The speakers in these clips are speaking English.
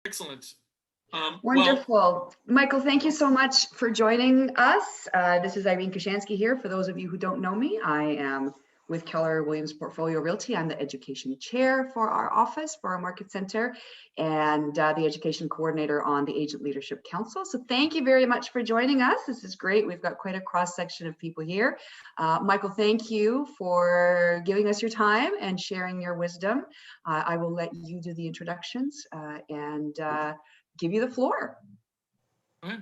Excellent. Wonderful. Michael, thank you so much for joining us. This is Irene Kashansky here. For those of you who don't know me, I am with Keller Williams Portfolio Realty. I'm the education chair for our office, for our market center, and the education coordinator on the Agent Leadership Council. So thank you very much for joining us. This is great. We've got quite a cross section of people here. Michael, thank you for giving us your time and sharing your wisdom. I will let you do the introductions and give you the floor. Okay.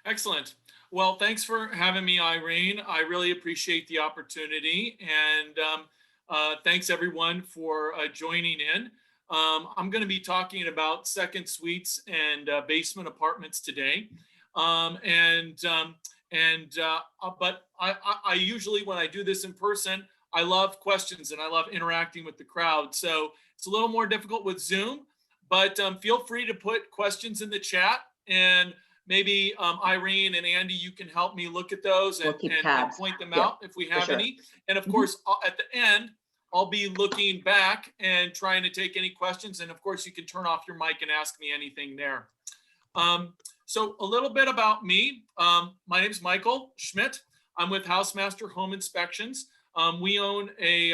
Excellent. Well, thanks for having me, Irene. I really appreciate the opportunity, and thanks everyone for joining in. I'm going to be talking about second suites and basement apartments today. But I usually, when I do this in person, I love questions and I love interacting with the crowd. So it's a little more difficult with Zoom, but feel free to put questions in the chat, and maybe Irene and Andy, you can help me look at those and point them out if we have any. And of course, at the end, I'll be looking back and trying to take any questions. And of course, you can turn off your mic and ask me anything there. So a little bit about me. My name is Michael Schmidt. I'm with HouseMaster Home Inspections. We own a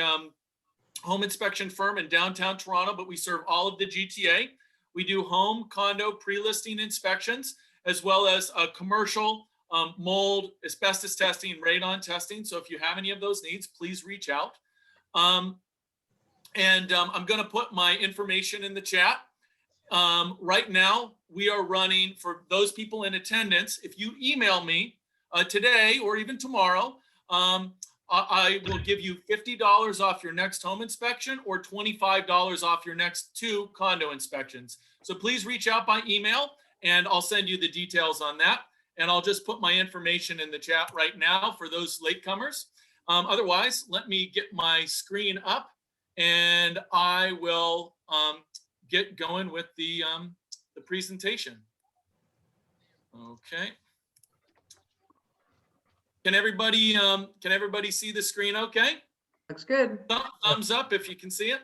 home inspection firm in downtown Toronto, but we serve all of the GTA. We do home, condo, pre-listing inspections, as well as commercial, mold, asbestos testing, radon testing. So if you have any of those needs, please reach out. I'm going to put my information in the chat. Right now, we are running, for those people in attendance, if you email me today or even tomorrow, I will give you $50 off your next home inspection or $25 off your next 2 condo inspections. So please reach out by email and I'll send you the details on that. And I'll just put my information in the chat right now for those latecomers. Otherwise, let me get my screen up and I will get going with the presentation. Okay. Can everybody see the screen okay? Looks good. Thumbs up if you can see it.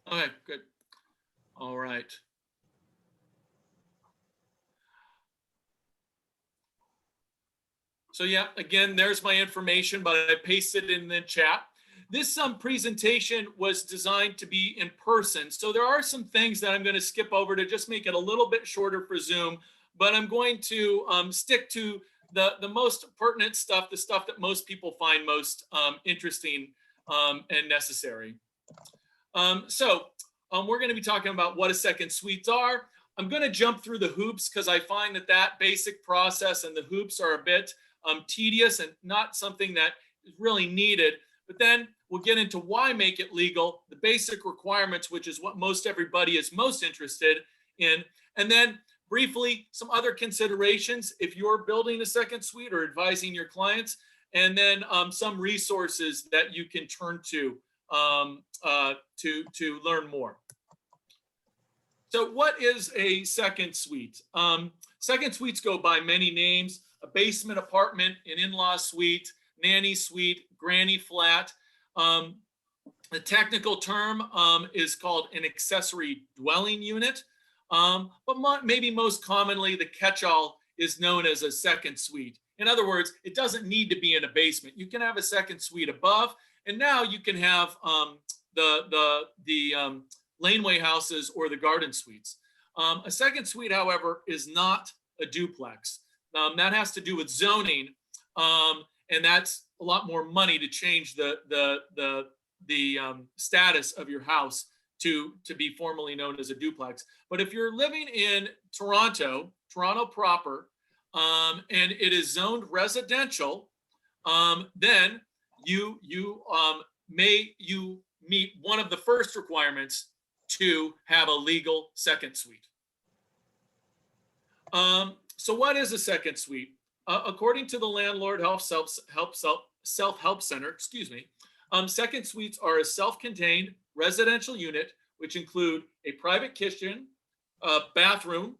Okay, good. All right. So yeah, again, there's my information, but I pasted it in the chat. This presentation was designed to be in person. So there are some things that I'm going to skip over to just make it a little bit shorter for Zoom, but I'm going to stick to the most pertinent stuff, the stuff that most people find most interesting and necessary. We're going to be talking about what a second suites are. I'm going to jump through the hoops because I find that basic process and the hoops are a bit tedious and not something that is really needed. But then we'll get into why make it legal, the basic requirements, which is what most everybody is most interested in, and then briefly, some other considerations if you're building a second suite or advising your clients, and then some resources that you can turn to learn more. So what is a second suite? Second suites go by many names: a basement apartment, an in-law suite, nanny suite, granny flat. The technical term is called an accessory dwelling unit. But maybe most commonly, the catch-all is known as a second suite. In other words, it doesn't need to be in a basement. You can have a second suite above, and now you can have the laneway houses or the garden suites. A second suite, however, is not a duplex. That has to do with zoning, and that's a lot more money to change the status of your house to be formally known as a duplex. But if you're living in Toronto proper, and it is zoned residential, then you meet one of the first requirements to have a legal second suite. So what is a second suite? According to the Landlord Self-Help Center, second suites are a self-contained residential unit which include a private kitchen, a bathroom,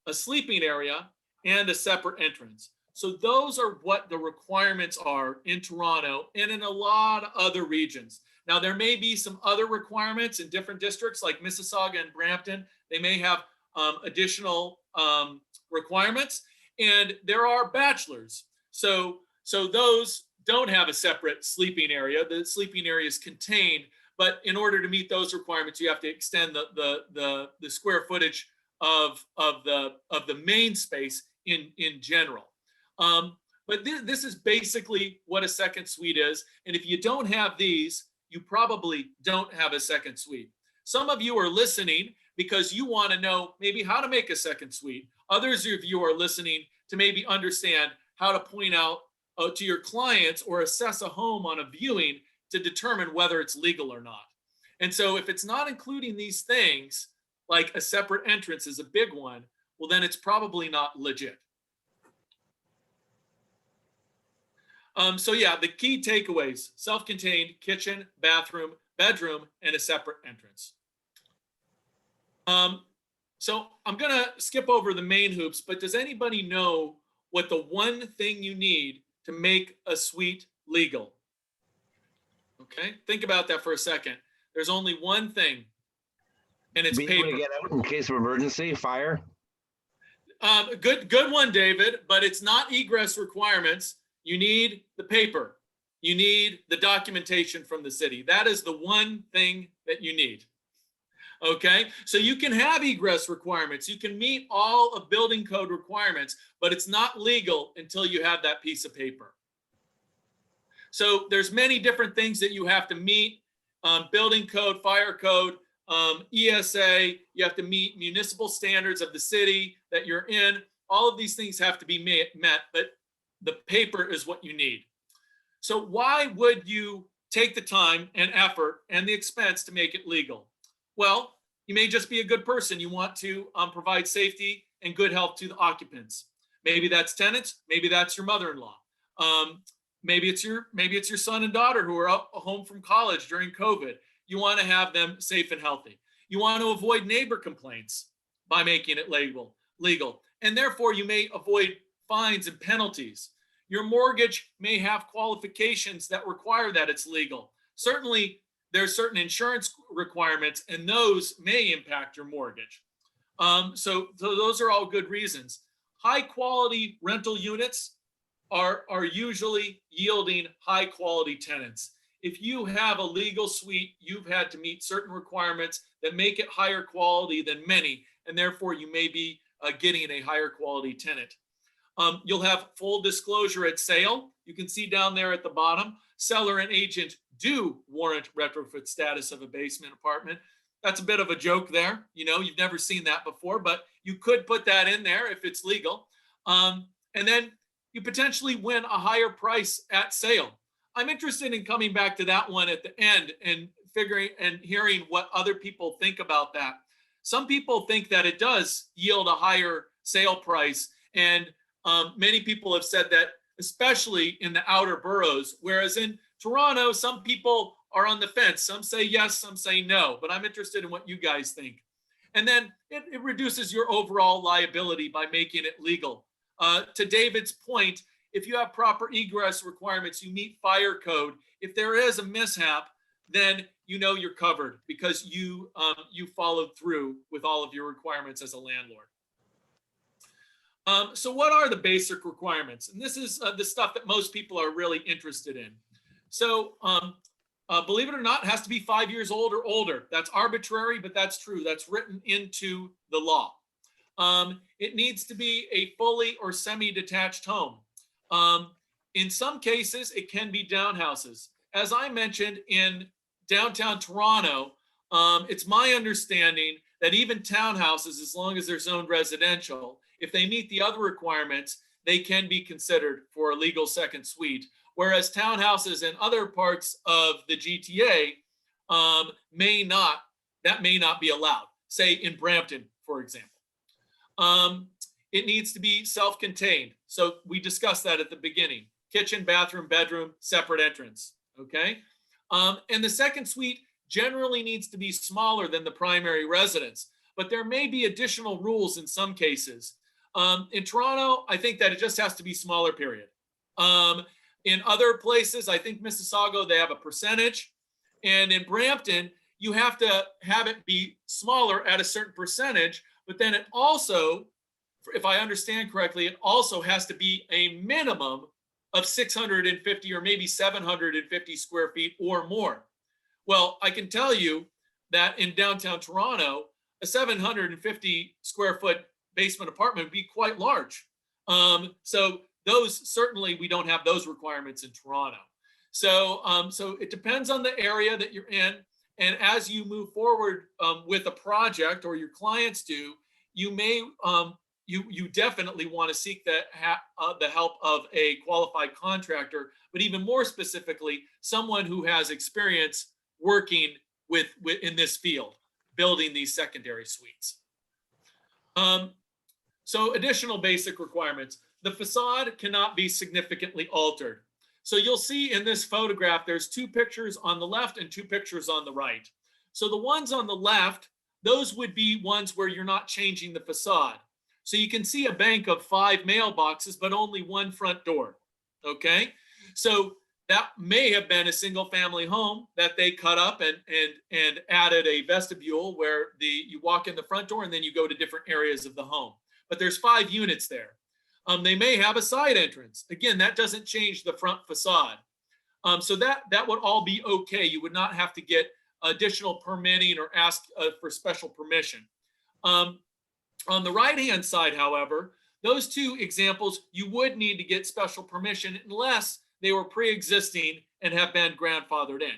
a sleeping area, and a separate entrance. So those are what the requirements are in Toronto and in a lot of other regions. Now, there may be some other requirements in different districts like Mississauga and Brampton. They may have additional requirements. And there are bachelors. So those don't have a separate sleeping area. The sleeping area is contained, but in order to meet those requirements, you have to extend the square footage of the main space in general. But this is basically what a second suite is. And if you don't have these, you probably don't have a second suite. Some of you are listening because you want to know maybe how to make a second suite. Others of you are listening to maybe understand how to point out to your clients or assess a home on a viewing to determine whether it's legal or not. And so if it's not including these things, like a separate entrance is a big one, well, then it's probably not legit. So yeah, the key takeaways: self-contained kitchen, bathroom, bedroom, and a separate entrance. So I'm gonna skip over the main hoops, but does anybody know what the one thing you need to make a suite legal? Okay, think about that for a second. There's only one thing, and it's paper. Be able to get out in case of emergency, fire. Good one, David, but it's not egress requirements. You need the paper. You need the documentation from the city. That is the one thing that you need. Okay, so you can have egress requirements. You can meet all of building code requirements, but it's not legal until you have that piece of paper. So there's many different things that you have to meet: building code, fire code, ESA. You have to meet municipal standards of the city that you're in. All of these things have to be met, but the paper is what you need. So why would you take the time and effort and the expense to make it legal? Well, you may just be a good person. You want to provide safety and good health to the occupants. Maybe that's tenants. Maybe that's your mother-in-law. Maybe it's your son and daughter who are home from college during COVID. You want to have them safe and healthy. You want to avoid neighbor complaints by making it legal, and therefore you may avoid fines and penalties. Your mortgage may have qualifications that require that it's legal. Certainly, there's certain insurance requirements, and those may impact your mortgage. So those are all good reasons. High quality rental units are usually yielding high quality tenants. If you have a legal suite, you've had to meet certain requirements that make it higher quality than many, and therefore you may be getting a higher quality tenant. You'll have full disclosure at sale. You can see down there at the bottom, seller and agent do warrant retrofit status of a basement apartment. That's a bit of a joke there. You know, you've never seen that before, but you could put that in there if it's legal. And then you potentially win a higher price at sale. I'm interested in coming back to that one at the end and figuring and hearing what other people think about that. Some people think that it does yield a higher sale price, and many people have said that, especially in the outer boroughs, whereas in Toronto, some people are on the fence. Some say yes, some say no, but I'm interested in what you guys think. And then it reduces your overall liability by making it legal. To David's point, if you have proper egress requirements, you meet fire code. If there is a mishap, then you know you're covered because you followed through with all of your requirements as a landlord. So what are the basic requirements? And this is the stuff that most people are really interested in. So believe it or not, it has to be 5 years old or older. That's arbitrary, but that's true. That's written into the law. It needs to be a fully or semi-detached home. In some cases, it can be townhouses. As I mentioned, in downtown Toronto, it's my understanding that even townhouses, as long as they're zoned residential, if they meet the other requirements, they can be considered for a legal second suite. Whereas townhouses in other parts of the GTA may not be allowed, say in Brampton, for example. It needs to be self-contained. So we discussed that at the beginning. Kitchen, bathroom, bedroom, separate entrance, okay? And the second suite generally needs to be smaller than the primary residence, but there may be additional rules in some cases. In Toronto, I think that it just has to be smaller, period. In other places, I think Mississauga, they have a percentage. And in Brampton, you have to have it be smaller at a certain percentage, but then it also, if I understand correctly, it also has to be a minimum of 650 or maybe 750 square feet or more. Well, I can tell you that in downtown Toronto, a 750 square foot basement apartment would be quite large. So those, certainly we don't have those requirements in Toronto. So it depends on the area that you're in. And as you move forward with a project, or your clients do, you may, you definitely want to seek the help of a qualified contractor, but even more specifically, someone who has experience working in this field, building these secondary suites. So additional basic requirements. The facade cannot be significantly altered. So you'll see in this photograph, there's two pictures on the left and two pictures on the right. So the ones on the left, those would be ones where you're not changing the facade. So you can see a bank of 5 mailboxes, but only one front door, okay? So that may have been a single family home that they cut up and added a vestibule where you walk in the front door and then you go to different areas of the home. But there's 5 units there. They may have a side entrance. Again, that doesn't change the front facade. So that would all be okay. You would not have to get additional permitting or ask for special permission. On the right-hand side, however, those two examples, you would need to get special permission unless they were pre-existing and have been grandfathered in.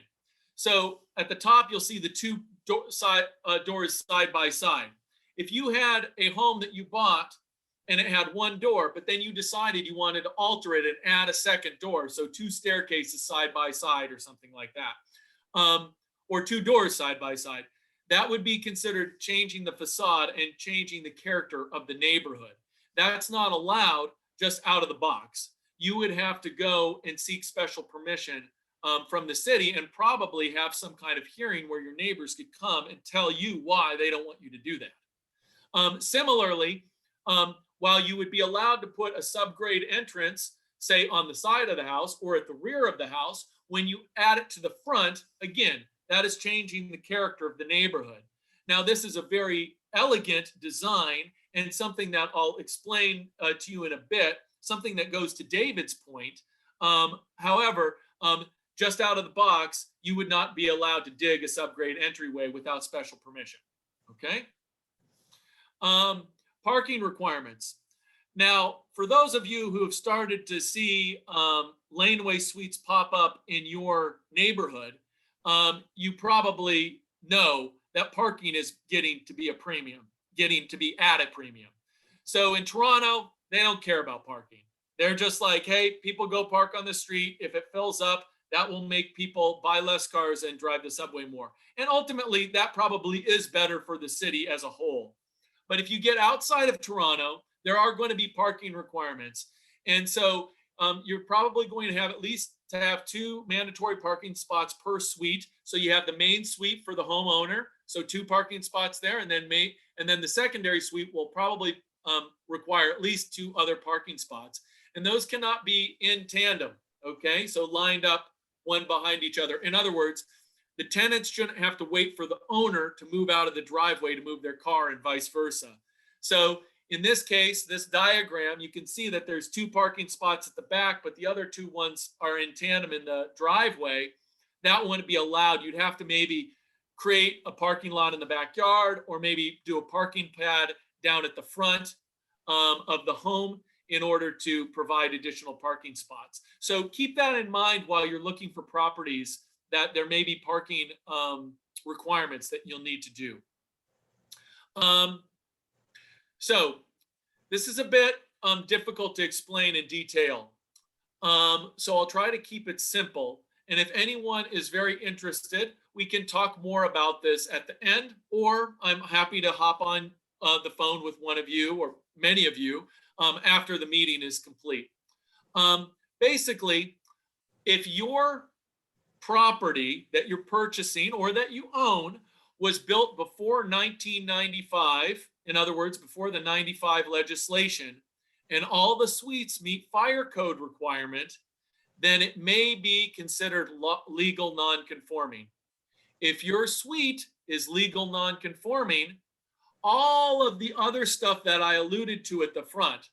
So at the top, you'll see the two doors side by side. If you had a home that you bought and it had one door, but then you decided you wanted to alter it and add a second door, so 2 staircases side by side or something like that, or 2 doors side by side, that would be considered changing the facade and changing the character of the neighborhood. That's not allowed just out of the box. You would have to go and seek special permission from the city and probably have some kind of hearing where your neighbors could come and tell you why they don't want you to do that. Similarly, while you would be allowed to put a subgrade entrance, say on the side of the house or at the rear of the house, when you add it to the front, again, that is changing the character of the neighborhood. Now, this is a very elegant design and something that I'll explain to you in a bit, something that goes to David's point. However, just out of the box, you would not be allowed to dig a subgrade entryway without special permission, okay? Parking requirements. Now, for those of you who have started to see laneway suites pop up in your neighborhood, you probably know that parking is getting to be a premium, getting to be at a premium. So in Toronto, they don't care about parking. They're just like, hey, people go park on the street. If it fills up, that will make people buy less cars and drive the subway more. And ultimately, that probably is better for the city as a whole. But if you get outside of Toronto, there are going to be parking requirements. And so you're probably going to have at least to have 2 mandatory parking spots per suite. So you have the main suite for the homeowner, so 2 parking spots there, and then the secondary suite will probably require at least 2 other parking spots. And those cannot be in tandem, okay? So lined up one behind each other. In other words, the tenants shouldn't have to wait for the owner to move out of the driveway to move their car and vice versa. So in this case, this diagram, you can see that there's 2 parking spots at the back, but the other 2 ones are in tandem in the driveway. That wouldn't be allowed. You'd have to maybe create a parking lot in the backyard, or maybe do a parking pad down at the front of the home in order to provide additional parking spots. So keep that in mind while you're looking for properties, that there may be parking requirements that you'll need to do. So this is a bit difficult to explain in detail. So I'll try to keep it simple. And if anyone is very interested, we can talk more about this at the end, or I'm happy to hop on the phone with one of you or many of you after the meeting is complete. Basically, if your property that you're purchasing or that you own was built before 1995, in other words, before the 95 legislation, and all the suites meet fire code requirement, then it may be considered legal non-conforming. If your suite is legal non-conforming, all of the other stuff that I alluded to at the front,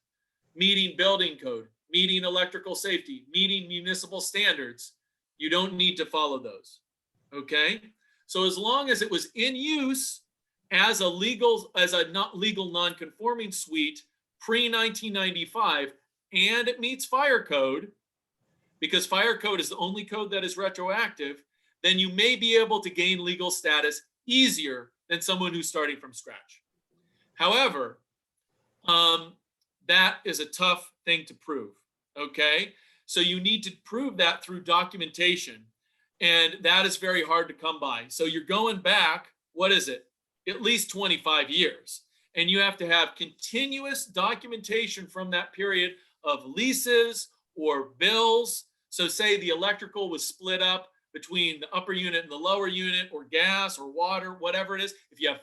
meeting building code, meeting electrical safety, meeting municipal standards, you don't need to follow those, okay? So as long as it was in use as a not legal non-conforming suite pre-1995, and it meets fire code, because fire code is the only code that is retroactive, then you may be able to gain legal status easier than someone who's starting from scratch. However, that is a tough thing to prove, okay? So you need to prove that through documentation, and that is very hard to come by. So you're going back, what is it? At least 25 years. And you have to have continuous documentation from that period of leases or bills. So say the electrical was split up between the upper unit and the lower unit, or gas or water, whatever it is. If you have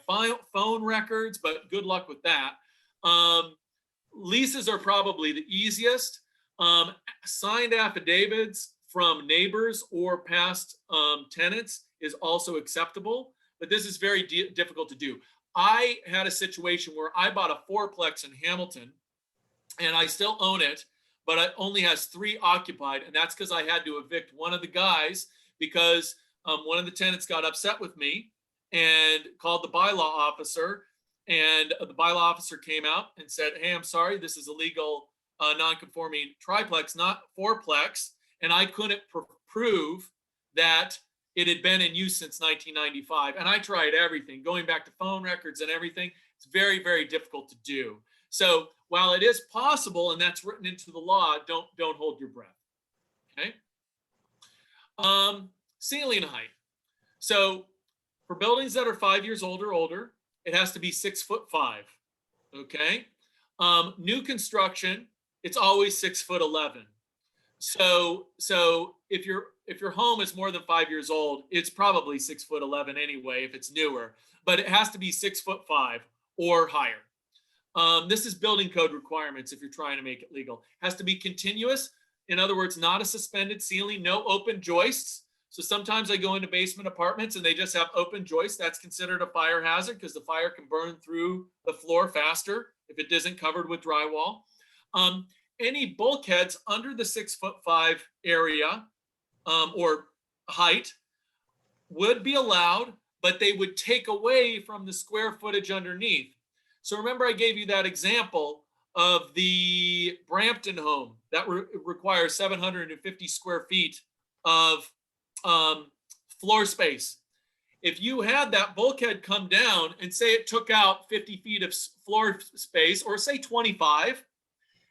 phone records, but good luck with that. Leases are probably the easiest. Signed affidavits from neighbors or past tenants is also acceptable, but this is very difficult to do. I had a situation where I bought a fourplex in Hamilton, and I still own it, but it only has 3 occupied, and that's because I had to evict one of the guys because one of the tenants got upset with me and called the bylaw officer, and the bylaw officer came out and said, hey, I'm sorry, this is a legal non-conforming triplex, not fourplex, and I couldn't prove that it had been in use since 1995. And I tried everything, going back to phone records and everything. It's very, very difficult to do. So while it is possible, and that's written into the law, don't hold your breath, okay? Ceiling height. So for buildings that are 5 years old or older, it has to be 6'5", okay? New construction, it's always 6'11". So if your home is more than 5 years old, it's probably 6'11" anyway if it's newer, but it has to be 6'5" or higher. This is building code requirements if you're trying to make it legal. It has to be continuous. In other words, not a suspended ceiling, no open joists. So sometimes I go into basement apartments and they just have open joists. That's considered a fire hazard because the fire can burn through the floor faster if it isn't covered with drywall. Any bulkheads under the 6'5" area or height would be allowed, but they would take away from the square footage underneath. So remember I gave you that example of the Brampton home that requires 750 square feet of floor space. If you had that bulkhead come down and say it took out 50 feet of floor space, or say 25,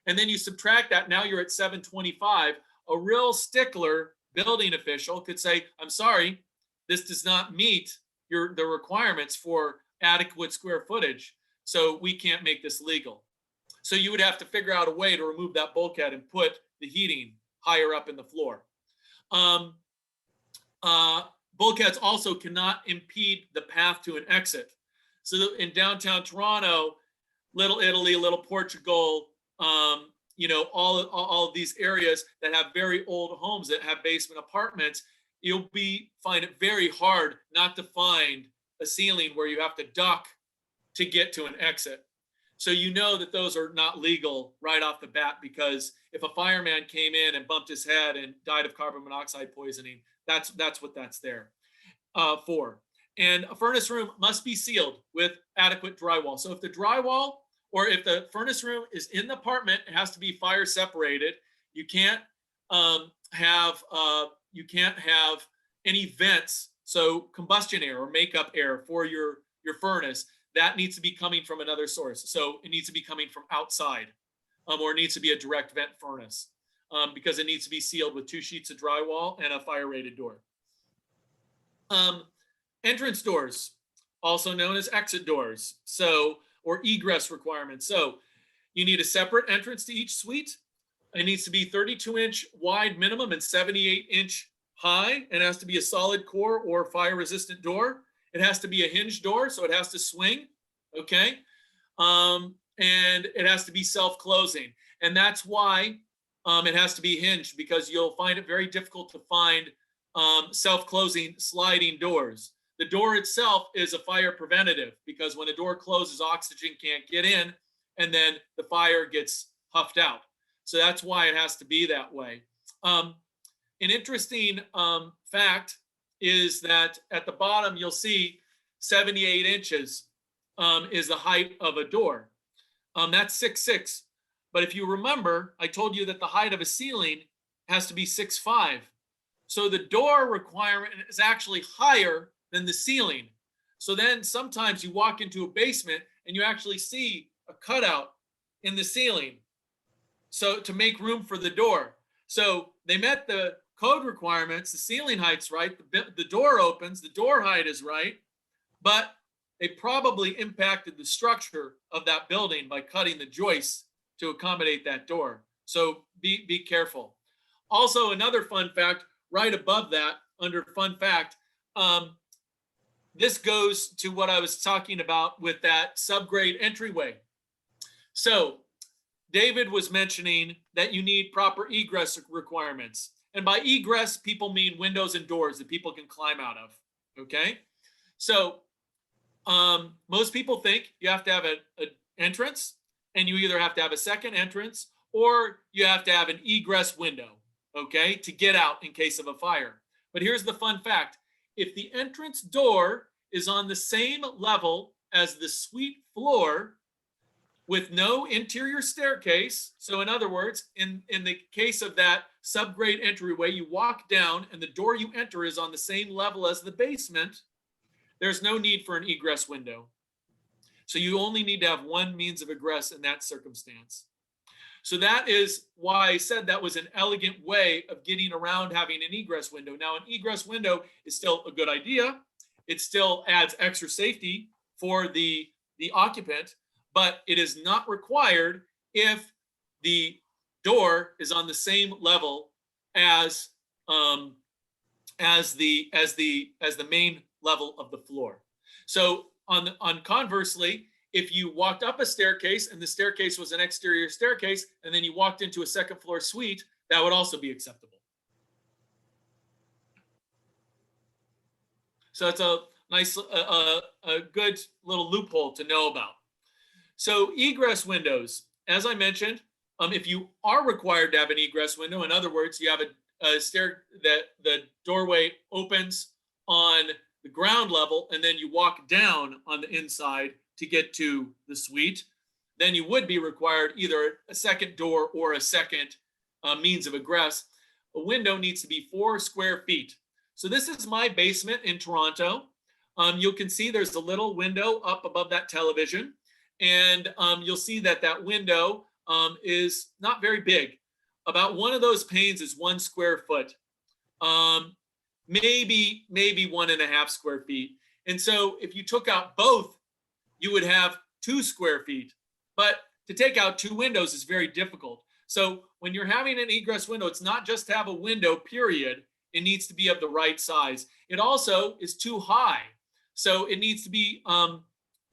and then you subtract that, now you're at 725, a real stickler building official could say, I'm sorry, this does not meet the requirements for adequate square footage, so we can't make this legal. So you would have to figure out a way to remove that bulkhead and put the heating higher up in the floor. Bulkheads also cannot impede the path to an exit. So in downtown Toronto, Little Italy, Little Portugal, all of these areas that have very old homes that have basement apartments, you'll find it very hard not to find a ceiling where you have to duck to get to an exit. So you know that those are not legal right off the bat, because if a fireman came in and bumped his head and died of carbon monoxide poisoning, that's what that's there for. And a furnace room must be sealed with adequate drywall. So if the drywall, or if the furnace room is in the apartment, it has to be fire separated. You can't have any vents, so combustion air or makeup air for your furnace. That needs to be coming from another source. So it needs to be coming from outside, or it needs to be a direct vent furnace, because it needs to be sealed with 2 sheets of drywall and a fire rated door. Entrance doors, also known as exit doors, or egress requirements. So you need a separate entrance to each suite. It needs to be 32-inch wide minimum and 78-inch high. It has to be a solid core or fire resistant door. It has to be a hinge door, so it has to swing, okay? And it has to be self-closing. And that's why it has to be hinged, because you'll find it very difficult to find self-closing sliding doors. the door itself is a fire preventative, because when a door closes, oxygen can't get in, and then the fire gets huffed out. So that's why it has to be that way. An interesting fact is that at the bottom, you'll see 78 inches is the height of a door. That's 6'6". But if you remember, I told you that the height of a ceiling has to be 6'5". So the door requirement is actually higher than the ceiling. So then sometimes you walk into a basement and you actually see a cutout in the ceiling, so to make room for the door. So they met the code requirements, the ceiling height's right, the door opens, the door height is right, but they probably impacted the structure of that building by cutting the joists to accommodate that door. So be careful. Also, another fun fact, right above that, under fun fact, this goes to what I was talking about with that subgrade entryway. So David was mentioning that you need proper egress requirements. And by egress, people mean windows and doors that people can climb out of, okay? So most people think you have to have an entrance, and you either have to have a second entrance or you have to have an egress window, okay, to get out in case of a fire. But here's the fun fact. If the entrance door is on the same level as the suite floor with no interior staircase, so in other words, in the case of that subgrade entryway, you walk down and the door you enter is on the same level as the basement, there's no need for an egress window. So you only need to have one means of egress in that circumstance. So that is why I said that was an elegant way of getting around having an egress window. Now, an egress window is still a good idea. It still adds extra safety for the occupant, but it is not required if the door is on the same level as the main level of the floor. So on conversely, if you walked up a staircase and the staircase was an exterior staircase, and then you walked into a second floor suite, that would also be acceptable. So it's a nice, a good little loophole to know about. So egress windows, as I mentioned, if you are required to have an egress window, in other words, you have a stair that the doorway opens on the ground level and then you walk down on the inside to get to the suite, then you would be required either a second door or a second means of egress. A window needs to be 4 square feet. So this is my basement in Toronto. You can see there's a little window up above that television, and you'll see that that window is not very big. About one of those panes is 1 square foot, maybe 1.5 square feet. And so if you took out both, you would have 2 square feet. But to take out 2 windows is very difficult. So when you're having an egress window, it's not just to have a window, period. It needs to be of the right size. It also is too high. So it needs to be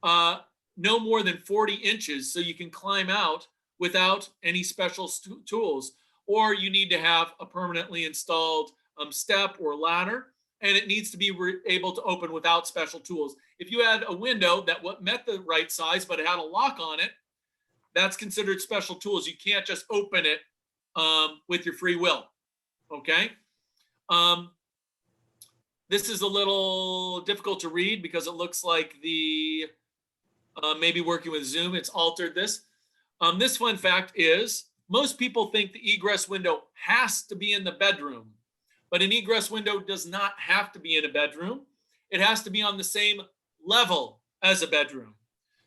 no more than 40 inches so you can climb out without any special tools. Or you need to have a permanently installed step or ladder, and it needs to be able to open without special tools. If you had a window that met the right size, but it had a lock on it, that's considered special tools. You can't just open it with your free will, okay? This is a little difficult to read because it looks like the, maybe working with Zoom, it's altered this. This fun fact is, most people think the egress window has to be in the bedroom, but an egress window does not have to be in a bedroom. It has to be on the same level as a bedroom.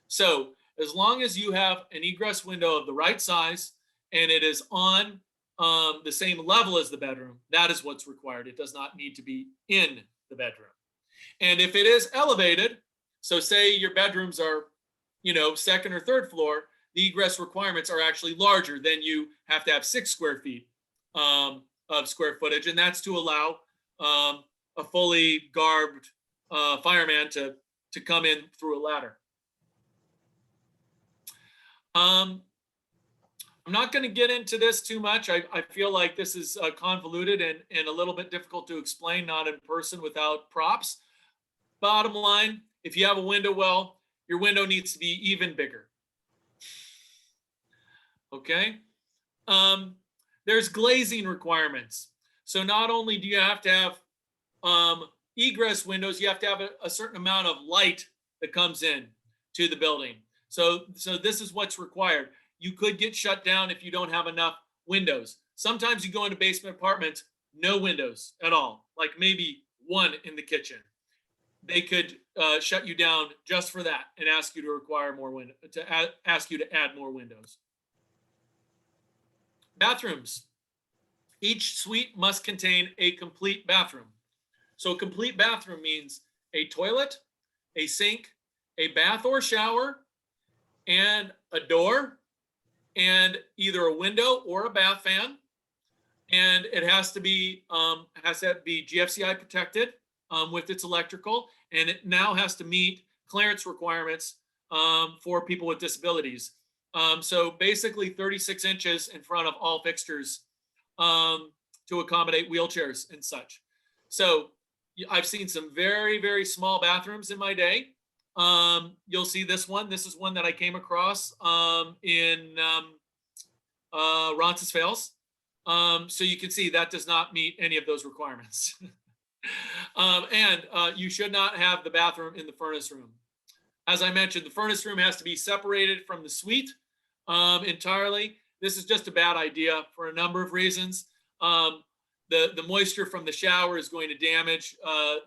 So as long as you have an egress window of the right size and it is on the same level as the bedroom, that is what's required. It does not need to be in the bedroom. And if it is elevated, so say your bedrooms are, second or third floor, the egress requirements are actually larger. Then you have to have 6 square feet of square footage, and that's to allow a fully garbed fireman to come in through a ladder. I'm not going to get into this too much. I feel like this is convoluted and a little bit difficult to explain, not in person without props. bottom line, if you have a window well, your window needs to be even bigger. Okay. There's glazing requirements. So not only do you have to have egress windows, you have to have a certain amount of light that comes in to the building. So this is what's required. You could get shut down if you don't have enough windows. Sometimes you go into basement apartments, no windows at all, like maybe one in the kitchen. They could shut you down just for that and ask you to require more window, ask you to add more windows. Bathrooms. Each suite must contain a complete bathroom. So a complete bathroom means a toilet, a sink, a bath or shower, and a door, and either a window or a bath fan. And it has to be GFCI protected with its electrical, and it now has to meet clearance requirements for people with disabilities. So basically 36 inches in front of all fixtures to accommodate wheelchairs and such. So I've seen some very, very small bathrooms in my day. You'll see this one. This is one that I came across in Roncesvalles. So you can see that does not meet any of those requirements. And you should not have the bathroom in the furnace room. As I mentioned, the furnace room has to be separated from the suite entirely. This is just a bad idea for a number of reasons. The moisture from the shower is going to damage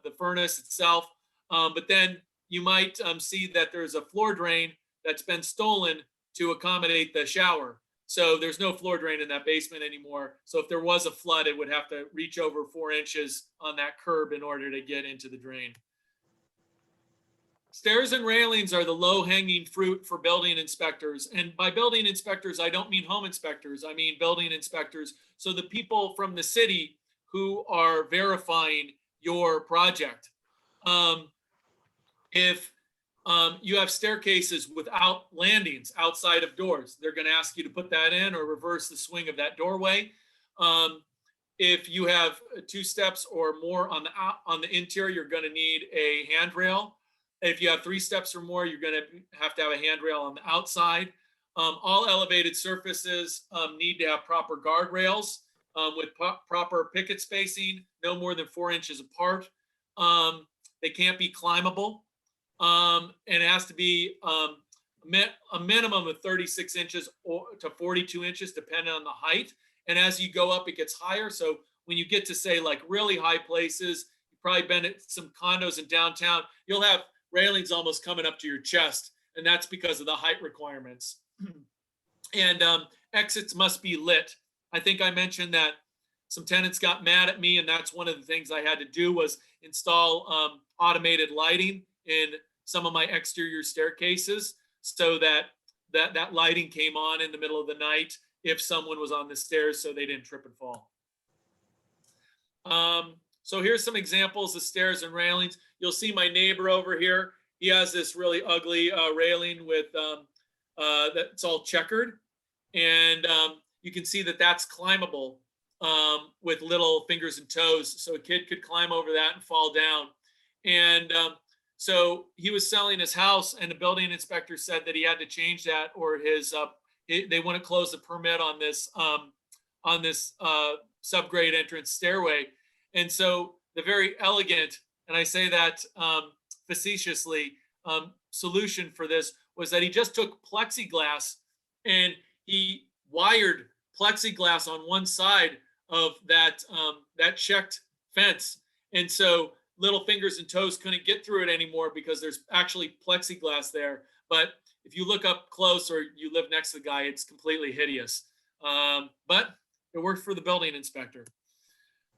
the furnace itself. But then you might see that there's a floor drain that's been stolen to accommodate the shower. So there's no floor drain in that basement anymore. So if there was a flood, it would have to reach over 4 inches on that curb in order to get into the drain. Stairs and railings are the low-hanging fruit for building inspectors. And by building inspectors, I don't mean home inspectors. I mean building inspectors. So the people from the city who are verifying your project. If you have staircases without landings outside of doors, they're going to ask you to put that in or reverse the swing of that doorway. If you have 2 steps or more on the interior, you're going to need a handrail. If you have 3 steps or more, you're going to have a handrail on the outside. All elevated surfaces need to have proper guardrails with proper picket spacing, no more than 4 inches apart. They can't be climbable. And it has to be a minimum of 36 inches to 42 inches, depending on the height. And as you go up, it gets higher. So when you get to say like really high places, you've probably been at some condos in downtown, you'll have railings almost coming up to your chest. And that's because of the height requirements. And exits must be lit. I think I mentioned that some tenants got mad at me, and that's one of the things I had to do was install automated lighting in some of my exterior staircases so that lighting came on in the middle of the night if someone was on the stairs so they didn't trip and fall. So here's some examples of stairs and railings. You'll see my neighbor over here. He has this really ugly railing with that's all checkered. And you can see that that's climbable with little fingers and toes. So a kid could climb over that and fall down. And so he was selling his house, and the building inspector said that he had to change that, or they wouldn't close the permit on this subgrade entrance stairway. And so the very elegant, and I say that facetiously, solution for this was that he just took plexiglass and he wired plexiglass on one side of that checked fence. And so little fingers and toes couldn't get through it anymore because there's actually plexiglass there. But if you look up close or you live next to the guy, it's completely hideous. But it worked for the building inspector.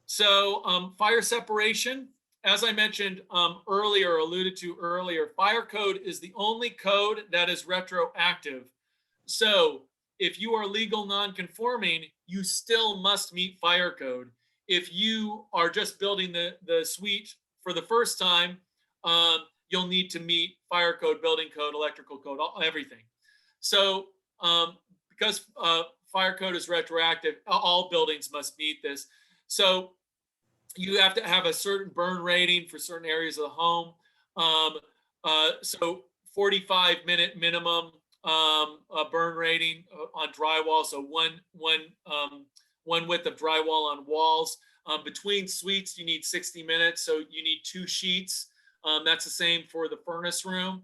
So fire separation, as I mentioned alluded to earlier, fire code is the only code that is retroactive. So if you are legal non-conforming, you still must meet fire code. If you are just building the suite for the first time, you'll need to meet fire code, building code, electrical code, everything. So because fire code is retroactive, all buildings must meet this. So you have to have a certain burn rating for certain areas of the home. So 45-minute minimum burn rating on drywall. So one width of drywall on walls. Between suites, you need 60 minutes. So you need 2 sheets. That's the same for the furnace room.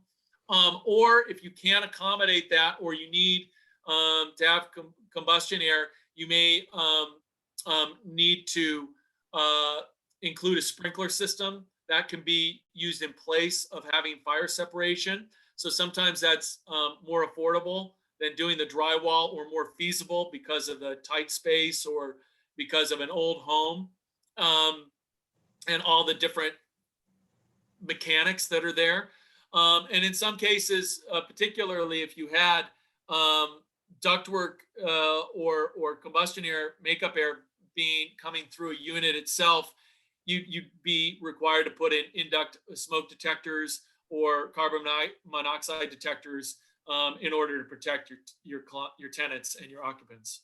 Or if you can't accommodate that, or you need to have combustion air, you may need to include a sprinkler system that can be used in place of having fire separation. So sometimes that's more affordable than doing the drywall, or more feasible because of the tight space or because of an old home, and all the different mechanics that are there. And in some cases, particularly if you had ductwork or combustion air, makeup air coming through a unit itself, you'd be required to put in induct smoke detectors or carbon monoxide detectors in order to protect your tenants and your occupants.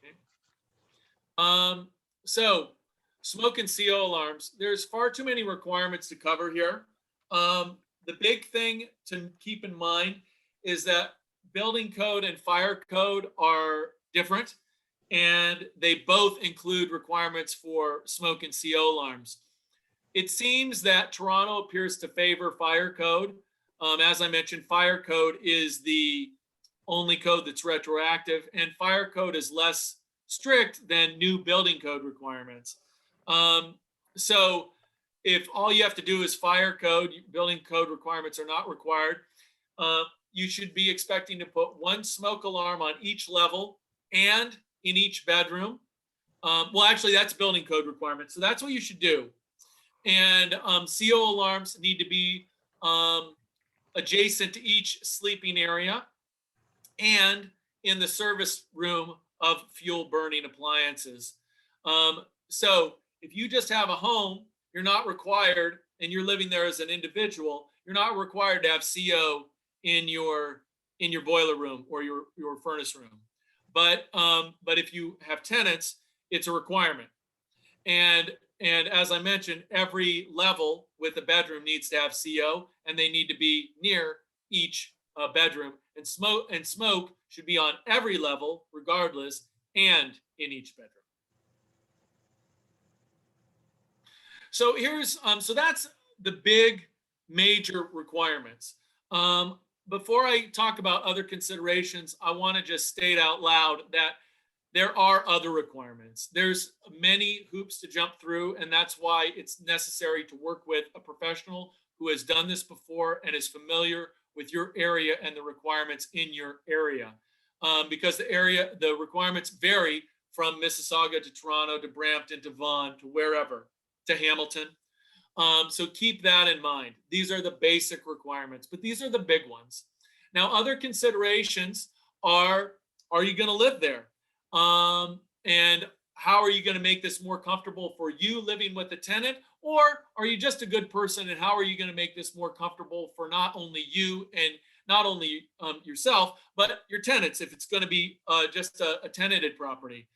Okay. So smoke and CO alarms, there's far too many requirements to cover here. The big thing to keep in mind is that building code and fire code are different, and they both include requirements for smoke and CO alarms. It seems that Toronto appears to favor fire code. As I mentioned, fire code is the only code that's retroactive, and fire code is less strict than new building code requirements. So if all you have to do is fire code, building code requirements are not required. You should be expecting to put 1 smoke alarm on each level and in each bedroom. Well, actually, that's building code requirements. So that's what you should do. And CO alarms need to be adjacent to each sleeping area and in the service room of fuel burning appliances. So if you just have a home, you're not required, and you're living there as an individual, you're not required to have CO in your boiler room or your furnace room. But if you have tenants, it's a requirement. And as I mentioned, every level with a bedroom needs to have CO, and they need to be near each bedroom. And smoke should be on every level, regardless, and in each bedroom. So so that's the big major requirements. Before I talk about other considerations, I want to just state out loud that there are other requirements. There's many hoops to jump through, and that's why it's necessary to work with a professional who has done this before and is familiar with your area and the requirements in your area. Because the requirements vary from Mississauga to Toronto to Brampton to Vaughan to wherever, to Hamilton. So keep that in mind. These are the basic requirements, but these are the big ones. Now, other considerations are you going to live there? And how are you going to make this more comfortable for you living with a tenant? Or are you just a good person, and how are you going to make this more comfortable for not only you and not only yourself, but your tenants, if it's going to be just a tenanted property?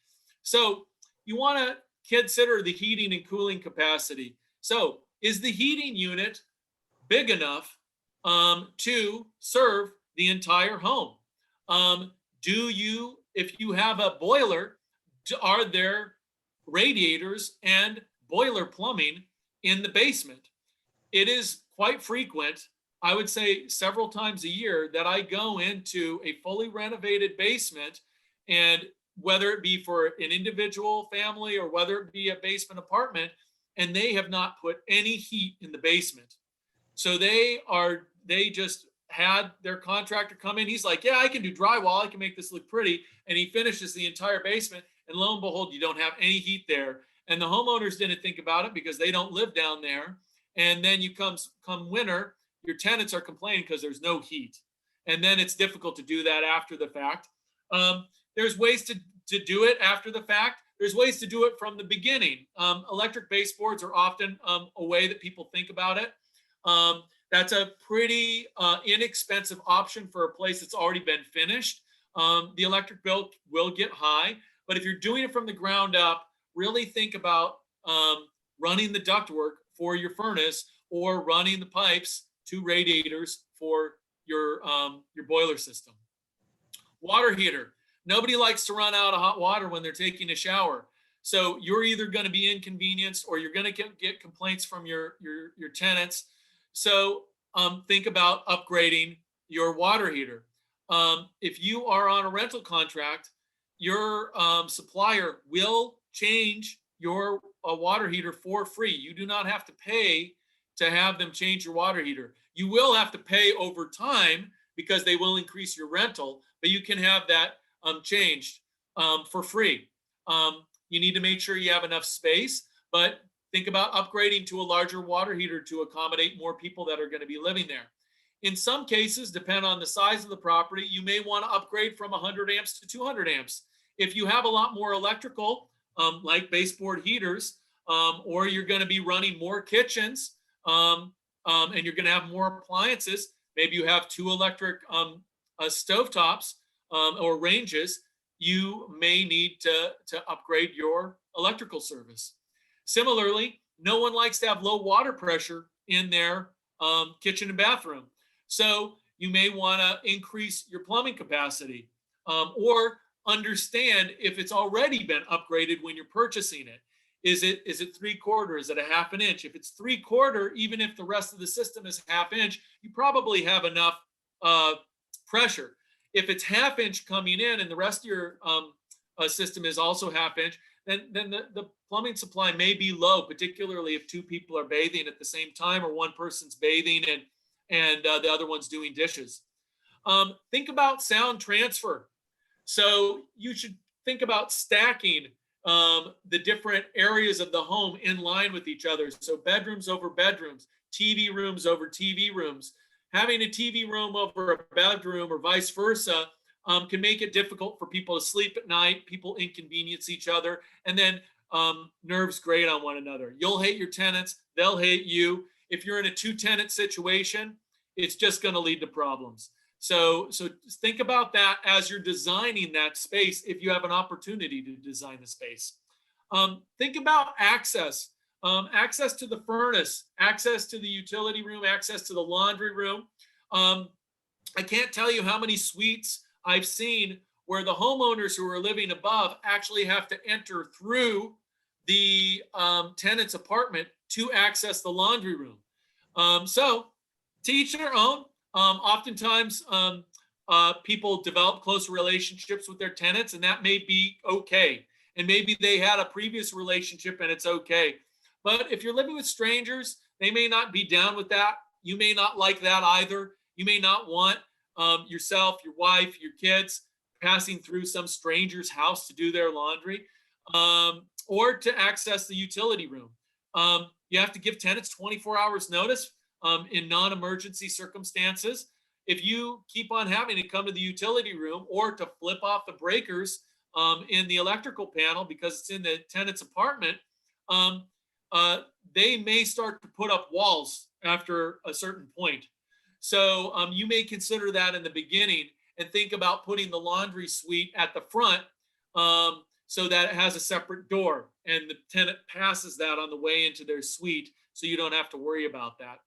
So you want to consider the heating and cooling capacity. So is the heating unit big enough to serve the entire home? If you have a boiler, are there radiators and boiler plumbing in the basement? It is quite frequent, I would say several times a year, that I go into a fully renovated basement, and whether it be for an individual family or whether it be a basement apartment, and they have not put any heat in the basement. So they just had their contractor come in. He's like, yeah, I can do drywall. I can make this look pretty. And he finishes the entire basement, and lo and behold, you don't have any heat there. And the homeowners didn't think about it because they don't live down there. And then come winter, your tenants are complaining because there's no heat. And then it's difficult to do that after the fact. There's ways to do it after the fact. There's ways to do it from the beginning. Electric baseboards are often a way that people think about it. That's a pretty inexpensive option for a place that's already been finished. The electric bill will get high, but if you're doing it from the ground up, really think about running the ductwork for your furnace or running the pipes to radiators for your boiler system. Water heater. Nobody likes to run out of hot water when they're taking a shower. So you're either going to be inconvenienced or you're going to get complaints from your tenants. So think about upgrading your water heater. If you are on a rental contract, your supplier will change your water heater for free. You do not have to pay to have them change your water heater. You will have to pay over time because they will increase your rental, but you can have that changed for free. You need to make sure you have enough space, but think about upgrading to a larger water heater to accommodate more people that are going to be living there. In some cases, depending on the size of the property, you may want to upgrade from 100 amps to 200 amps. If you have a lot more electrical, like baseboard heaters, or you're going to be running more kitchens, and you're going to have more appliances, maybe you have 2 electric stovetops or ranges, you may need to upgrade your electrical service. Similarly, no one likes to have low water pressure in their kitchen and bathroom. So you may want to increase your plumbing capacity or understand if it's already been upgraded when you're purchasing it. Is it 3/4? Is it a 1/2 inch? If it's 3/4, even if the rest of the system is 1/2 inch, you probably have enough pressure. If it's 1/2 inch coming in and the rest of your system is also 1/2 inch, then the plumbing supply may be low, particularly if 2 people are bathing at the same time or one person's bathing and the other one's doing dishes. Think about sound transfer. So you should think about stacking the different areas of the home in line with each other. So bedrooms over bedrooms, TV rooms over TV rooms. Having a TV room over a bedroom or vice versa can make it difficult for people to sleep at night. People inconvenience each other, and then nerves grate on one another. You'll hate your tenants, they'll hate you. If you're in a 2-tenant situation, it's just going to lead to problems. So think about that as you're designing that space if you have an opportunity to design the space. Think about access. Access to the furnace, access to the utility room, access to the laundry room. I can't tell you how many suites I've seen where the homeowners who are living above actually have to enter through the tenant's apartment to access the laundry room. So to each their own. Oftentimes, people develop close relationships with their tenants, and that may be okay. And maybe they had a previous relationship and it's okay. But if you're living with strangers, they may not be down with that. You may not like that either. You may not want yourself, your wife, your kids passing through some stranger's house to do their laundry or to access the utility room. You have to give tenants 24 hours notice in non-emergency circumstances. If you keep on having to come to the utility room or to flip off the breakers in the electrical panel because it's in the tenant's apartment, they may start to put up walls after a certain point. So you may consider that in the beginning and think about putting the laundry suite at the front so that it has a separate door and the tenant passes that on the way into their suite so you don't have to worry about that.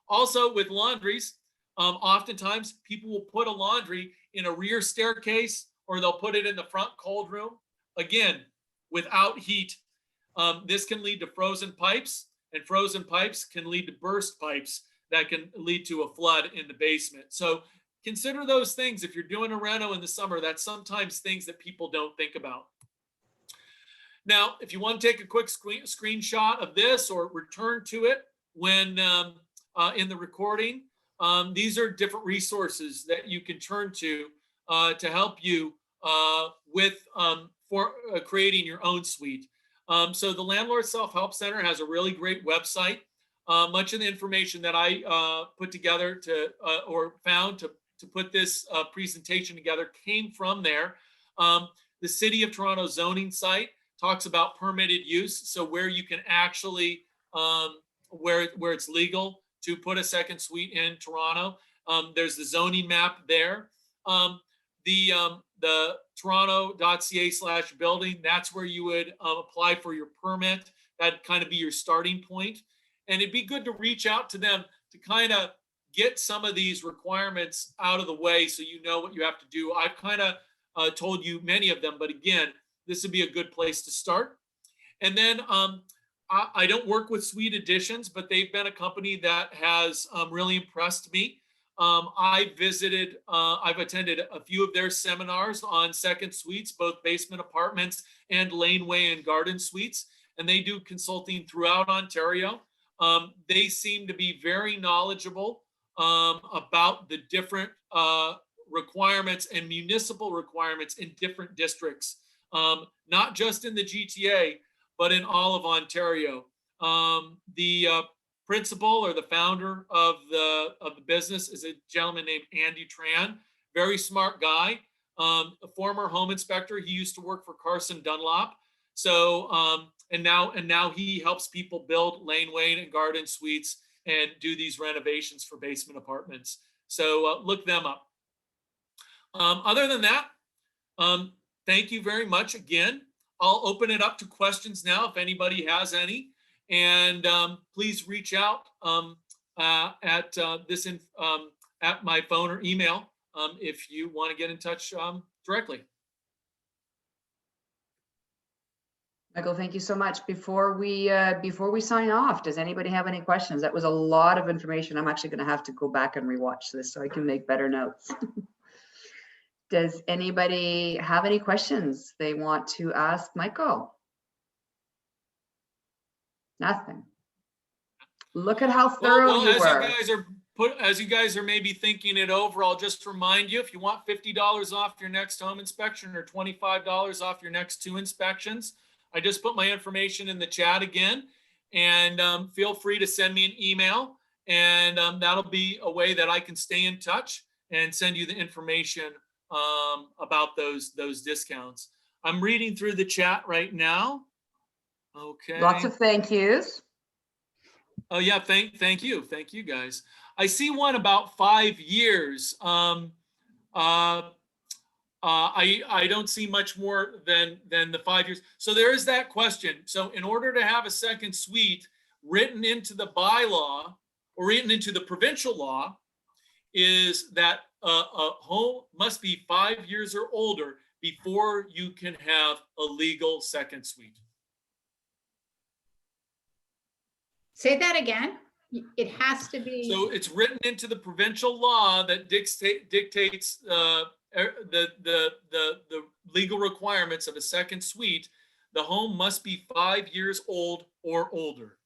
Also with laundries, oftentimes people will put a laundry in a rear staircase or they'll put it in the front cold room, again, without heat. This can lead to frozen pipes, and frozen pipes can lead to burst pipes that can lead to a flood in the basement. So consider those things. If you're doing a reno in the summer, that's sometimes things that people don't think about. Now, if you want to take a quick screenshot of this or return to it when in the recording, these are different resources that you can turn to help you with creating your own suite. So the Landlord Self-Help Center has a really great website. Much of the information that I put together or found to put this presentation together came from there. The City of Toronto zoning site talks about permitted use, so where you can actually, where it's legal to put a second suite in Toronto. There's the zoning map there. The toronto.ca/building, that's where you would apply for your permit. That'd kind of be your starting point. And it'd be good to reach out to them to kind of get some of these requirements out of the way so you know what you have to do. I've kind of told you many of them, but again, this would be a good place to start. And then I don't work with Suite Additions, but they've been a company that has really impressed me. I've attended a few of their seminars on second suites, both basement apartments and laneway and garden suites, and they do consulting throughout Ontario. They seem to be very knowledgeable about the different requirements and municipal requirements in different districts, not just in the GTA, but in all of Ontario. The principal or the founder of the business is a gentleman named Andy Tran, very smart guy, a former home inspector. He used to work for Carson Dunlop. So, and now he helps people build laneway and garden suites and do these renovations for basement apartments. So look them up. Other than that, thank you very much again. I'll open it up to questions now if anybody has any, and please reach out at my phone or email if you want to get in touch directly. Michael, thank you so much. Before we sign off, does anybody have any questions? That was a lot of information. I'm actually going to have to go back and rewatch this so I can make better notes. Does anybody have any questions they want to ask Michael? Nothing. Look at how thorough you were. As you guys are maybe thinking it over, I'll just remind you, if you want $50 off your next home inspection or $25 off your next 2 inspections, I just put my information in the chat again, and feel free to send me an email, and that'll be a way that I can stay in touch and send you the information about those discounts. I'm reading through the chat right now. Okay. Lots of thank yous. Oh yeah, thank you guys. I see one about 5 years. I don't see much more than the 5 years. So there is that question. So in order to have a second suite written into the bylaw or written into the provincial law, is that a home must be 5 years or older before you can have a legal second suite. Say that again. It has to be. So it's written into the provincial law that dictates the legal requirements of a second suite. The home must be 5 years old or older.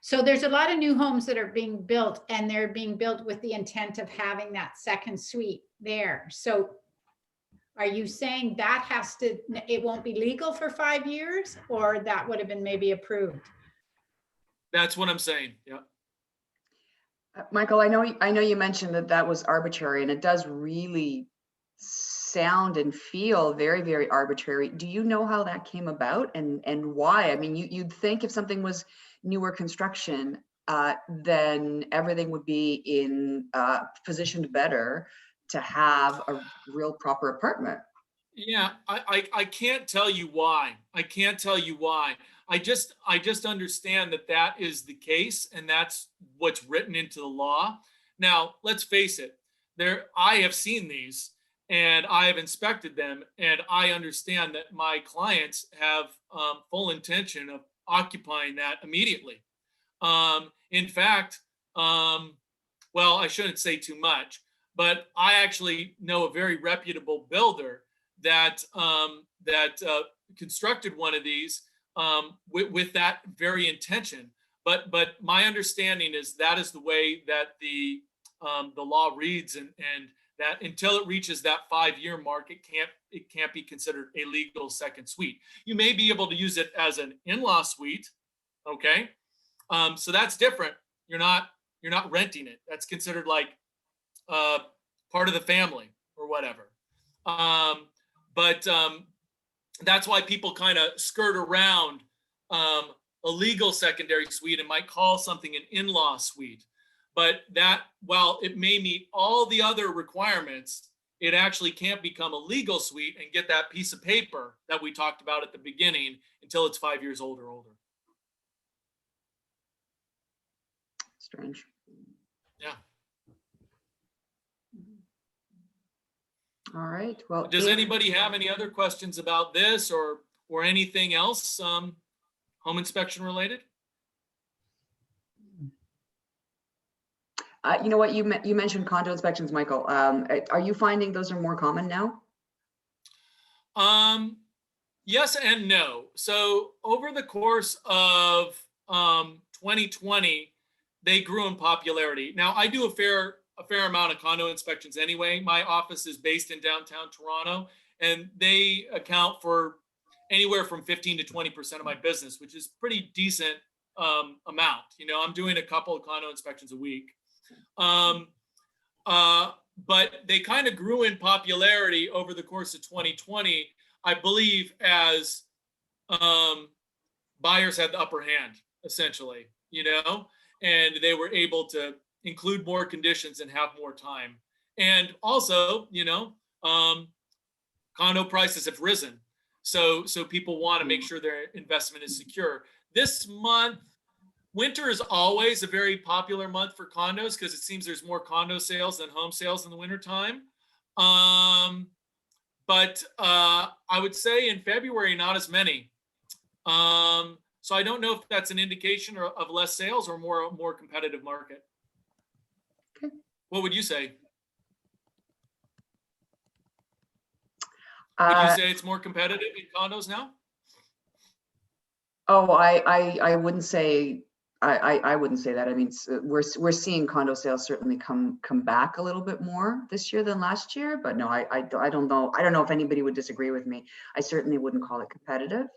So there's a lot of new homes that are being built, and they're being built with the intent of having that second suite there. So are you saying that it won't be legal for 5 years, or that would have been maybe approved? That's what I'm saying. Yeah. Michael, I know you mentioned that was arbitrary, and it does really sound and feel very, very arbitrary. Do you know how that came about and why? I mean, you'd think if something was newer construction, then everything would be in positioned better to have a real proper apartment. Yeah, I can't tell you why. I can't tell you why. I just understand that is the case, and that's what's written into the law. Now, let's face it. I have seen these, and I have inspected them, and I understand that my clients have full intention of occupying that immediately. In fact, well, I shouldn't say too much, but I actually know a very reputable builder that constructed one of these with that very intention. But my understanding is that is the way that the law reads, and that until it reaches that 5-year mark, it can't be considered a legal second suite. You may be able to use it as an in-law suite, okay? So that's different. You're not renting it. That's considered like part of the family or whatever. But that's why people kind of skirt around a legal secondary suite and might call something an in-law suite. But that, while it may meet all the other requirements, it actually can't become a legal suite and get that piece of paper that we talked about at the beginning until it's 5 years old or older. Strange. Yeah. All right. Well, Does anybody have any other questions about this or anything else home inspection related? you know what, you mentioned condo inspections, Michael. Are you finding those are more common now? Yes and no. So over the course of 2020, they grew in popularity. Now I do a fair amount of condo inspections anyway. My office is based in downtown Toronto, and they account for anywhere from 15 to 20% of my business, which is pretty decent amount. You know, I'm doing a couple of condo inspections a week. But they kind of grew in popularity over the course of 2020, I believe, as buyers had the upper hand, essentially, you know, and they were able to include more conditions and have more time. And also, you know, condo prices have risen. So people want to make sure their investment is secure. This month, winter is always a very popular month for condos because it seems there's more condo sales than home sales in the wintertime. But I would say in February, not as many. So I don't know if that's an indication of less sales or more competitive market. Okay. What would you say? Would you say it's more competitive in condos now? Oh, I wouldn't say. I wouldn't say that. I mean, we're seeing condo sales certainly come back a little bit more this year than last year. But no, I don't know. I don't know if anybody would disagree with me. I certainly wouldn't call it competitive.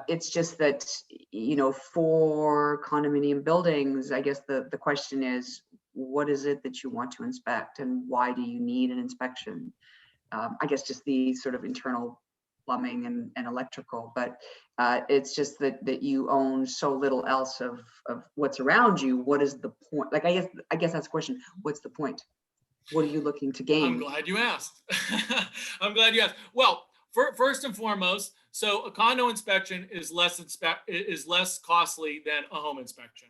It's just that, you know, for condominium buildings, I guess the question is, what is it that you want to inspect, and why do you need an inspection? I guess just the sort of internal plumbing and electrical, but it's just that you own so little else of what's around you. What is the point? Like, I guess that's the question. What's the point? What are you looking to gain? I'm glad you asked. I'm glad you asked. Well, first and foremost, so a condo inspection is less costly than a home inspection.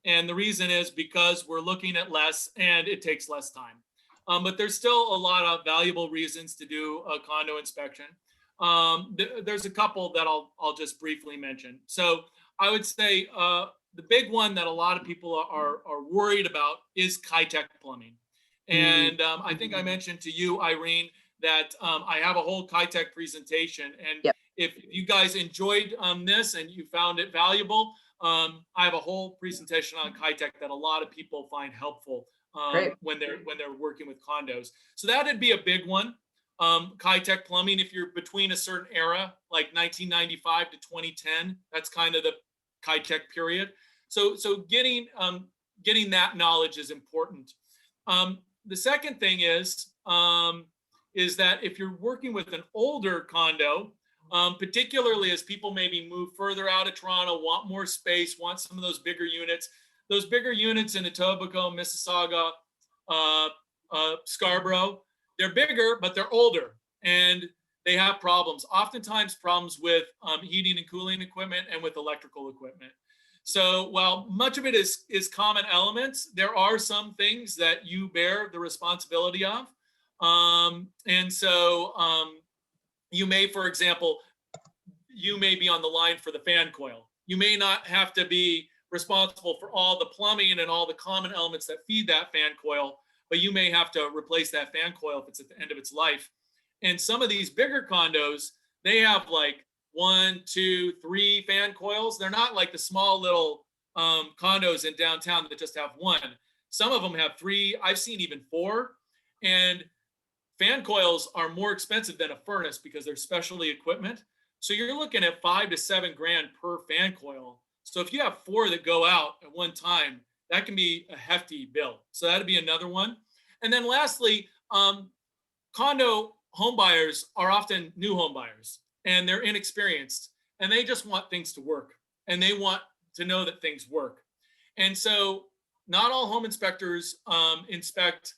And the reason is because we're looking at less and it takes less time. But there's still a lot of valuable reasons to do a condo inspection. There's a couple that I'll just briefly mention. So I would say the big one that a lot of people are worried about is high-tech plumbing. And I think I mentioned to you, Irene, that I have a whole high-tech presentation. And yep. If you guys enjoyed this and you found it valuable, I have a whole presentation on high-tech that a lot of people find helpful when they're working with condos. So that'd be a big one. High-tech plumbing, if you're between a certain era, like 1995 to 2010, that's kind of the high-tech period. So getting that knowledge is important. The second thing is that if you're working with an older condo, particularly as people maybe move further out of Toronto, want more space, want some of those bigger units in Etobicoke, Mississauga, Scarborough, they're bigger, but they're older and they have problems. Oftentimes problems with heating and cooling equipment and with electrical equipment. So while much of it is common elements, there are some things that you bear the responsibility of. And so you may, for example, you may be on the line for the fan coil. You may not have to be responsible for all the plumbing and all the common elements that feed that fan coil, but you may have to replace that fan coil if it's at the end of its life. And some of these bigger condos, they have like 1, 2, 3 fan coils. They're not like the small little condos in downtown that just have 1. Some of them have 3. I've seen even 4. And fan coils are more expensive than a furnace because they're specialty equipment. So you're looking at $5 to $7 grand per fan coil. So if you have 4 that go out at one time, that can be a hefty bill. So that'd be another one. And then lastly, condo home buyers are often new home buyers and they're inexperienced and they just want things to work and they want to know that things work. And so not all home inspectors inspect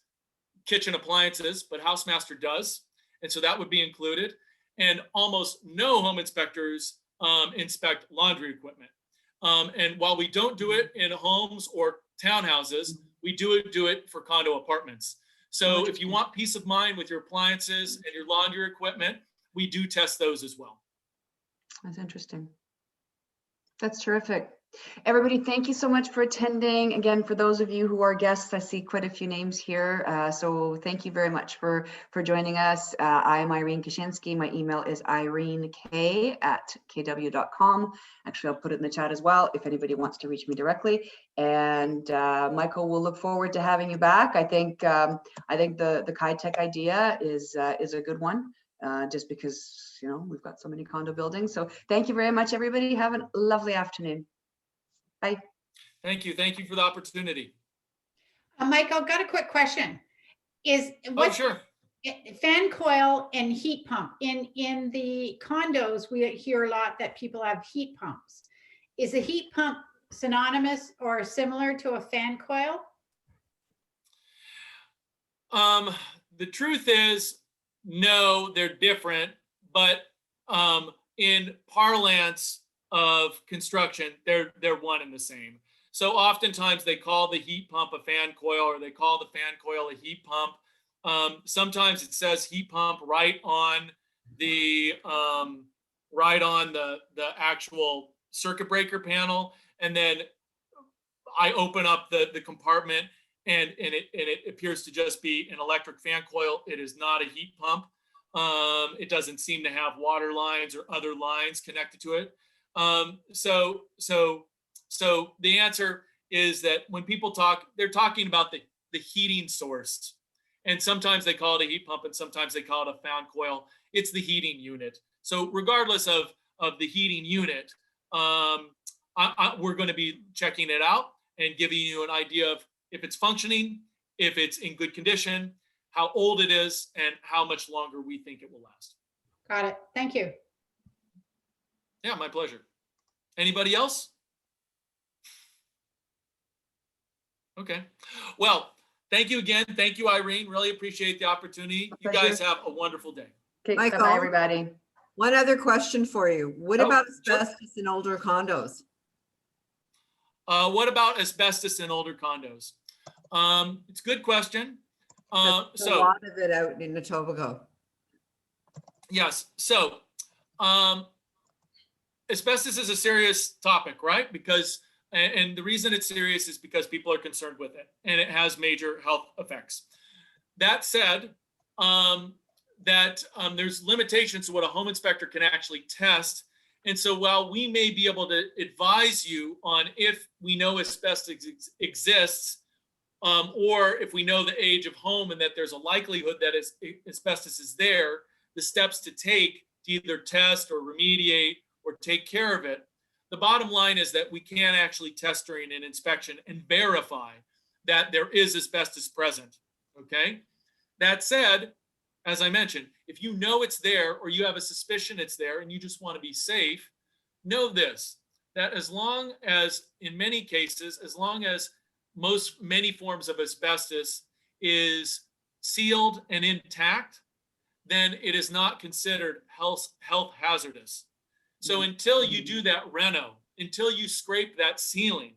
kitchen appliances, but HouseMaster does. And so that would be included. And almost no home inspectors inspect laundry equipment. And while we don't do it in homes or townhouses. We do it for condo apartments. So if you want peace of mind with your appliances and your laundry equipment, we do test those as well. That's interesting. That's terrific. Everybody, thank you so much for attending. Again, for those of you who are guests, I see quite a few names here. So thank you very much for joining us. I'm Irene Kashansky. My email is irenek@kw.com. Actually, I'll put it in the chat as well if anybody wants to reach me directly. And Michael, we'll look forward to having you back. I think the Chi-Tech idea is a good one. Just because, you know, we've got so many condo buildings. So thank you very much, everybody. Have a lovely afternoon. Bye. Thank you. Thank you for the opportunity. Michael, got a quick question. Oh, sure. Fan coil and heat pump in the condos? We hear a lot that people have heat pumps. Is a heat pump synonymous or similar to a fan coil? The truth is, no, they're different, but in parlance of construction, they're one and the same. So oftentimes they call the heat pump a fan coil, or they call the fan coil a heat pump. Sometimes it says heat pump right on the actual circuit breaker panel, and then I open up the compartment and it appears to just be an electric fan coil. It is not a heat pump. It doesn't seem to have water lines or other lines connected to it. So the answer is that when people talk, they're talking about the heating source. And sometimes they call it a heat pump and sometimes they call it a fan coil. It's the heating unit. So regardless of the heating unit, we're going to be checking it out and giving you an idea of if it's functioning, if it's in good condition, how old it is, and how much longer we think it will last. Got it. Thank you. Yeah, my pleasure. Anybody else? Okay. Well, thank you again. Thank you, Irene. Really appreciate the opportunity. You guys have a wonderful day. Okay, Michael, bye, everybody. One other question for you. What Oh, about sure. asbestos in older condos? What about asbestos in older condos? It's a good question. There's a lot of it out in Etobicoke. Yes. So asbestos is a serious topic, right? Because, and the reason it's serious is because people are concerned with it and it has major health effects. That said, there's limitations to what a home inspector can actually test. And so while we may be able to advise you on if we know asbestos exists, or if we know the age of home and that there's a likelihood that asbestos is there, the steps to take to either test or remediate or take care of it, the bottom line is that we can actually test during an inspection and verify that there is asbestos present, okay? That said, as I mentioned, if you know it's there or you have a suspicion it's there and you just want to be safe, know this, that as long as, in many cases, as long as many forms of asbestos is sealed and intact, then it is not considered health hazardous. So until you do that reno, until you scrape that ceiling,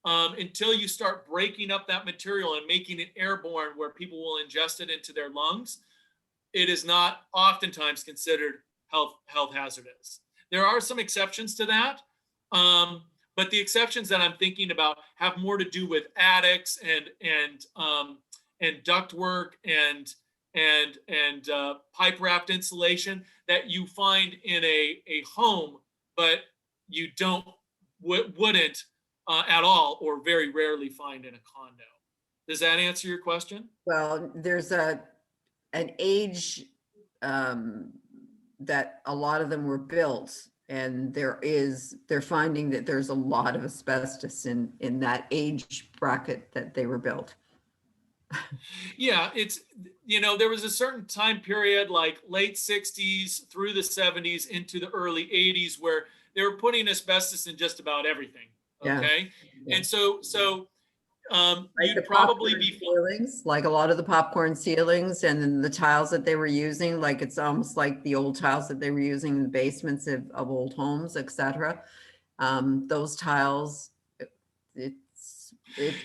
until you start breaking up that material and making it airborne where people will ingest it into their lungs, it is not oftentimes considered health hazardous. There are some exceptions to that, but the exceptions that I'm thinking about have more to do with attics and ductwork and pipe wrapped insulation that you find in a home, but you wouldn't at all or very rarely find in a condo. Does that answer your question? Well, there's an age that a lot of them were built, and they're finding that there's a lot of asbestos in that age bracket that they were built. Yeah, it's, there was a certain time period like late 60s through the 70s into the early 80s where they were putting asbestos in just about everything. Okay. Yeah. And so like you'd probably be ceilings, like a lot of the popcorn ceilings, and then the tiles that they were using, like it's almost like the old tiles that they were using in the basements of old homes, etc. Those tiles, it's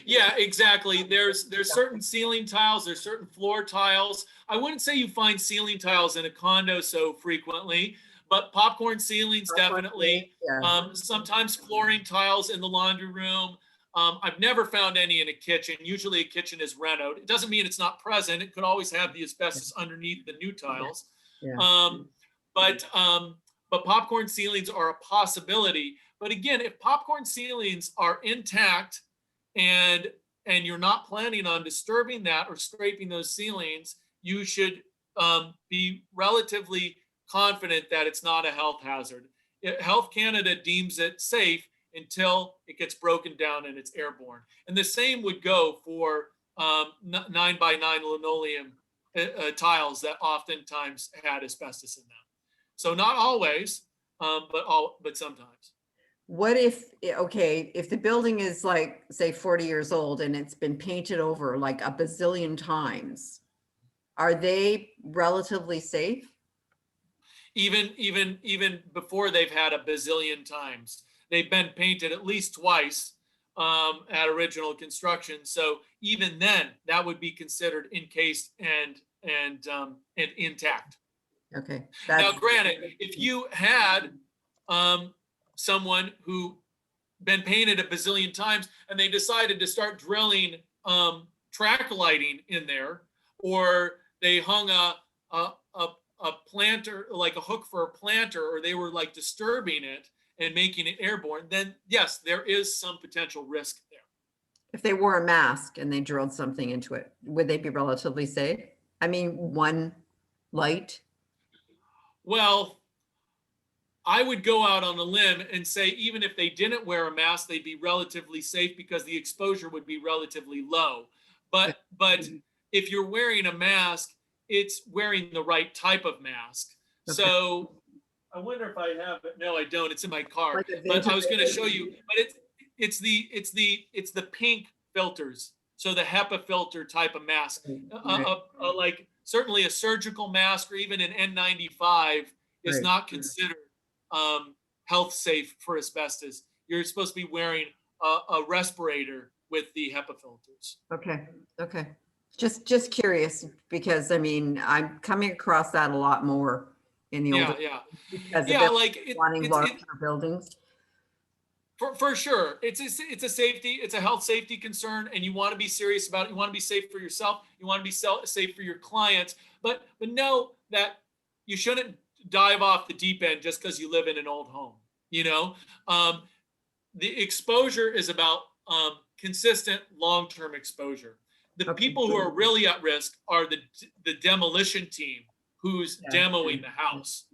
Yeah, exactly. There's certain ceiling tiles, there's certain floor tiles. I wouldn't say you find ceiling tiles in a condo so frequently, but popcorn ceilings definitely. Yeah. Sometimes flooring tiles in the laundry room. I've never found any in a kitchen. Usually a kitchen is renoed. It doesn't mean it's not present. It could always have the asbestos underneath the new tiles. Yeah. But popcorn ceilings are a possibility. But again, if popcorn ceilings are intact and you're not planning on disturbing that or scraping those ceilings, you should be relatively confident that it's not a health hazard. Health Canada deems it safe until it gets broken down and it's airborne. And the same would go for 9x9 linoleum tiles that oftentimes had asbestos in them. So not always, but sometimes. What if, okay, if the building is like, say 40 years old and it's been painted over like a bazillion times, are they relatively safe? Even before they've had a bazillion times, they've been painted at least twice at original construction. So even then, that would be considered encased and intact. Okay. Now, granted, if you had someone who been painted a bazillion times and they decided to start drilling track lighting in there, or they hung a planter, like a hook for a planter, or they were like disturbing it and making it airborne, then yes, there is some potential risk there. If they wore a mask and they drilled something into it, would they be relatively safe? I mean, one light? Well, I would go out on a limb and say, even if they didn't wear a mask, they'd be relatively safe because the exposure would be relatively low. But if you're wearing a mask, it's wearing the right type of mask. Okay. So I wonder if I have it. No, I don't. It's in my car. Like a But I was going to ventilator. show you. But it's the pink filters. So the HEPA filter type of mask, like certainly a surgical mask or even an N95 is Right. not considered health safe for asbestos. You're supposed to be wearing a respirator with the HEPA filters. Okay. Okay. Just curious, because I mean, I'm coming across that a lot more in the older. Because Yeah, of like wanting larger buildings. For sure, it's a safety, it's a health safety concern, and you want to be serious about it. You want to be safe for yourself. You want to be safe for your clients, but know that you shouldn't dive off the deep end just because you live in an old home. You know, the exposure is about consistent long-term exposure. The people who are really at risk are the demolition team who's demoing the house.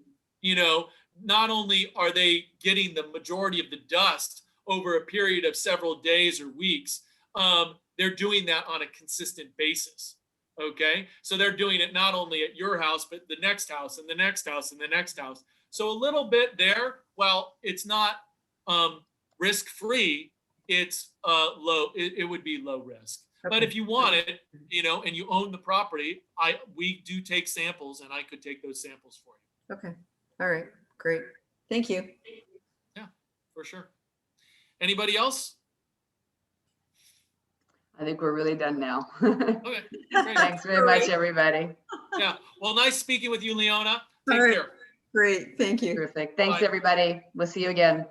You know, not only are they getting the majority of the dust over a period of several days or weeks, they're doing that on a consistent basis. Okay, so they're doing it not only at your house, but the next house and the next house and the next house. So a little bit there, while it's not risk-free, it's low. It would be low risk. Okay. But if you want it, you know, and you own the property, we do take samples, and I could take those samples for you. Okay. All right. Great. Thank you. Yeah, for sure. Anybody else? I think we're really done now. Okay. Great. Thanks very much, everybody. Yeah. Well, nice speaking with you, Leona. Take All right. care. Great. Thank you. Terrific. Thanks, Bye. everybody. We'll see you again.